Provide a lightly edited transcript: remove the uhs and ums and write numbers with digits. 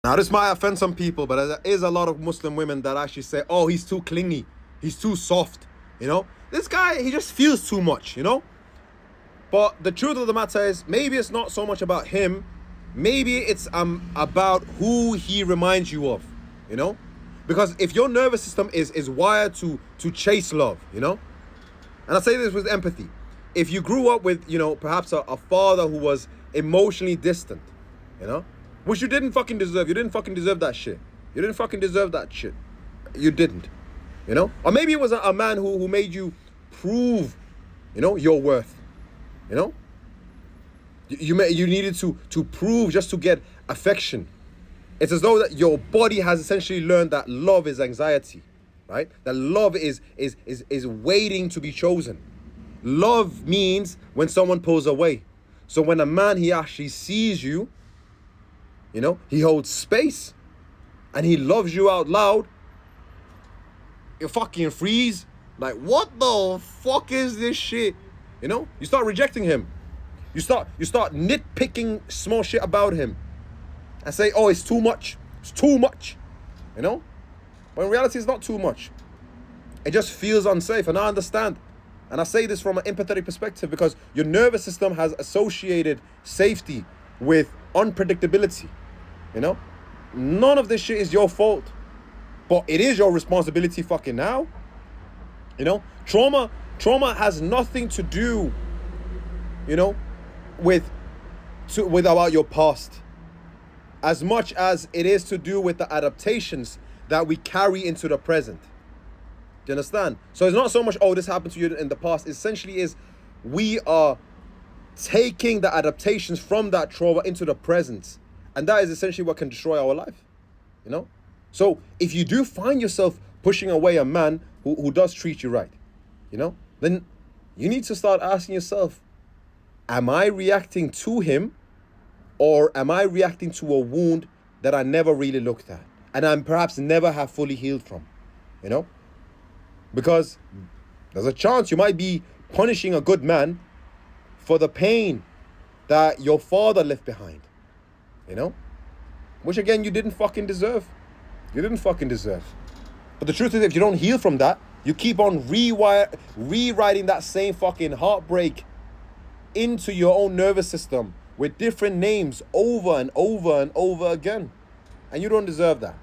Now, this might offend some people, but there is a lot of Muslim women that actually say, oh, he's too clingy. He's too soft, you know? This guy, he just feels too much, you know? But the truth of the matter is, maybe it's not so much about him. Maybe it's about who he reminds you of, you know? Because if your nervous system is wired to chase love, you know? And I say this with empathy. If you grew up with, you know, perhaps a father who was emotionally distant, you know? Which you didn't fucking deserve. You didn't fucking deserve that shit. You didn't fucking deserve that shit. You didn't, you know? Or maybe it was a man who made you prove, you know, your worth, you know? You needed to prove just to get affection. It's as though that your body has essentially learned that love is anxiety, right? That love is waiting to be chosen. Love means when someone pulls away. So when a man, he actually sees you, you know, he holds space and he loves you out loud, you fucking freeze. Like, what the fuck is this shit? You know, you start rejecting him. You start nitpicking small shit about him and say, oh, it's too much. It's too much, you know? But in reality, it's not too much. It just feels unsafe. And I understand. And I say this from an empathetic perspective because your nervous system has associated safety with unpredictability, you know? None of this shit is your fault, but it is your responsibility fucking now, you know? Trauma has nothing to do, you know, with about your past, as much as it is to do with the adaptations that we carry into the present. Do you understand? So it's not so much, oh, this happened to you in the past. It essentially is, we are taking the adaptations from that trauma into the present. And that is essentially what can destroy our life, you know? So if you do find yourself pushing away a man who does treat you right, you know, then you need to start asking yourself, am I reacting to him, or am I reacting to a wound that I never really looked at and I'm perhaps never have fully healed from, you know? Because there's a chance you might be punishing a good man for the pain that your father left behind, you know? Which again, you didn't fucking deserve. You didn't fucking deserve. But the truth is, if you don't heal from that, you keep on rewriting that same fucking heartbreak into your own nervous system with different names over and over and over again. And you don't deserve that.